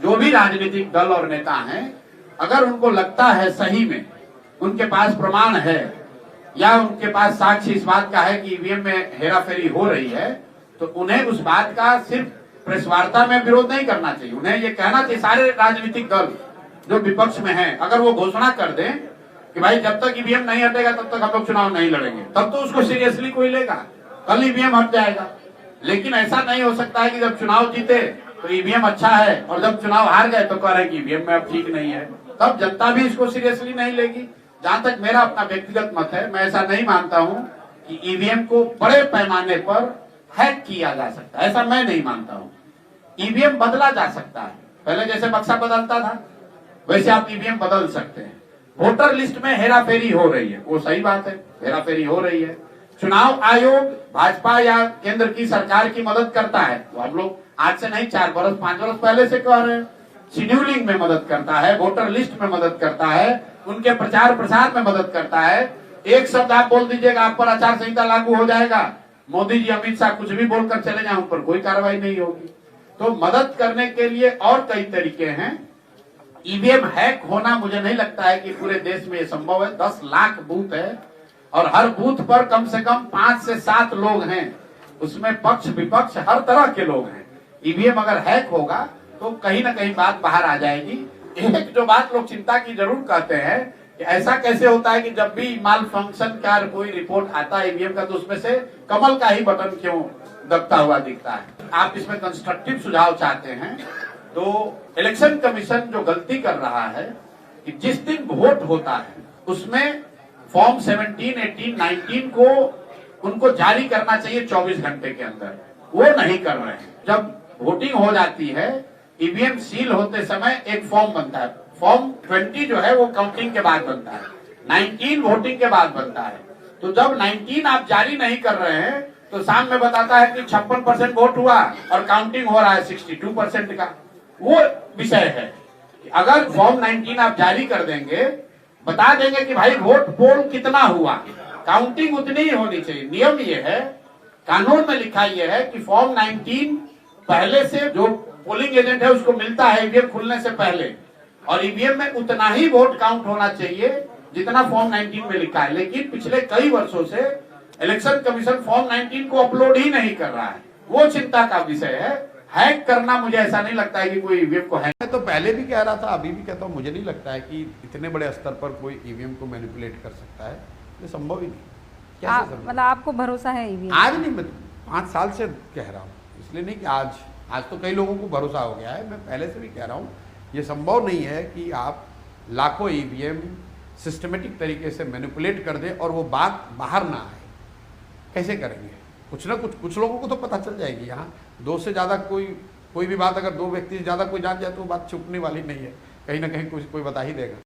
जो भी राजनीतिक दल और नेता हैं, अगर उनको लगता है सही में उनके पास प्रमाण है या उनके पास साक्ष्य इस बात का है कि ईवीएम में हेराफेरी हो रही है, तो उन्हें उस बात का सिर्फ प्रेस वार्ता में विरोध नहीं करना चाहिए। उन्हें ये कहना चाहिए, सारे राजनीतिक दल जो विपक्ष में हैं, अगर वो घोषणा कर दें कि भाई जब तक ईवीएम नहीं हटेगा तब तक हम लोग चुनाव नहीं लड़ेंगे, तब तो उसको सीरियसली कोई लेगा। कल ईवीएम हट जाएगा, लेकिन ऐसा नहीं हो सकता है कि जब चुनाव जीते तो ईवीएम अच्छा है और जब चुनाव हार गए तो कह रहे हैं कि ईवीएम में अब ठीक नहीं है, तब जनता भी इसको सीरियसली नहीं लेगी। जहां तक मेरा अपना व्यक्तिगत मत है, मैं ऐसा नहीं मानता हूं कि ईवीएम को बड़े पैमाने पर हैक किया जा सकता है, ऐसा मैं नहीं मानता हूं। ईवीएम बदला जा सकता है, पहले जैसे बक्सा बदलता था वैसे आप ईवीएम बदल सकते हैं। वोटर लिस्ट में हेराफेरी हो रही है, वो सही बात है, हेराफेरी हो रही है। चुनाव आयोग भाजपा या केंद्र की सरकार की मदद करता है, तो हम लोग आज से नहीं 4 बरस 5 बरस पहले से कह रहे हैं। शेड्यूलिंग में मदद करता है, वोटर लिस्ट में मदद करता है, उनके प्रचार प्रसार में मदद करता है। एक शब्द आप बोल दीजिएगा, आप पर आचार संहिता लागू हो जाएगा, मोदी जी अमित शाह कुछ भी बोलकर चले जाए, उन पर कोई कार्रवाई नहीं होगी। तो मदद करने के लिए और कई तरीके हैं। ईवीएम हैक होना मुझे नहीं लगता है कि पूरे देश में ये संभव है। 10 लाख बूथ है और हर बूथ पर कम से कम 5 से 7 लोग हैं, उसमें पक्ष विपक्ष हर तरह के लोग हैं। ईवीएम अगर हैक होगा तो कहीं ना कहीं बात बाहर आ जाएगी। एक जो बात लोग चिंता की जरूर कहते हैं कि ऐसा कैसे होता है कि जब भी माल फंक्शन का कोई रिपोर्ट आता है ईवीएम का, तो उसमें से कमल का ही बटन क्यों दबता हुआ दिखता है। आप इसमें कंस्ट्रक्टिव सुझाव चाहते हैं तो इलेक्शन कमीशन जो गलती कर रहा है कि जिस दिन वोट होता है उसमें फॉर्म 17, 18, 19 को उनको जारी करना चाहिए 24 घंटे के अंदर, वो नहीं कर रहे हैं। जब वोटिंग हो जाती है, ईवीएम सील होते समय एक फॉर्म बनता है, फॉर्म 20 जो है वो काउंटिंग के बाद बनता है, 19 वोटिंग के बाद बनता है। तो जब 19 आप जारी नहीं कर रहे हैं तो शाम में बताता है कि 56% वोट हुआ और काउंटिंग हो रहा है 62% का। वो विषय है कि अगर फॉर्म 19 आप जारी कर देंगे, बता देंगे कि भाई वोट पोल कितना हुआ, काउंटिंग उतनी ही होनी चाहिए। नियम ये है, कानून में लिखा ये है कि फॉर्म 19 पहले से जो पोलिंग एजेंट है उसको मिलता है ईवीएम खुलने से पहले, और ईवीएम में उतना ही वोट काउंट होना चाहिए जितना फॉर्म 19 में लिखा है। लेकिन पिछले कई वर्षों से इलेक्शन कमीशन फॉर्म 19 को अपलोड ही नहीं कर रहा है, वो चिंता का विषय है। हैक करना मुझे ऐसा नहीं लगता है कि कोई ईवीएम को हैक, मैं तो पहले भी कह रहा था, अभी भी कहता हूँ, मुझे नहीं लगता है कि इतने बड़े स्तर पर कोई ईवीएम को मैनिपुलेट कर सकता है, ये संभव ही नहीं। मतलब आपको भरोसा है ईवीएम? आज नहीं, मैं 5 साल से कह रहा हूँ, इसलिए नहीं कि आज तो कई लोगों को भरोसा हो गया है। मैं पहले से भी कह रहा हूँ ये संभव नहीं है कि आप लाखों ईवीएम सिस्टमेटिक तरीके से मैनिपुलेट कर दें और वो बात बाहर ना आए। कैसे करेंगे? कुछ ना कुछ लोगों को तो पता चल जाएगी। यहाँ 2 से ज़्यादा कोई भी बात अगर 2 व्यक्ति से ज़्यादा कोई जान जाए तो वो बात छुपने वाली नहीं है, कहीं ना कहीं कोई बता ही देगा।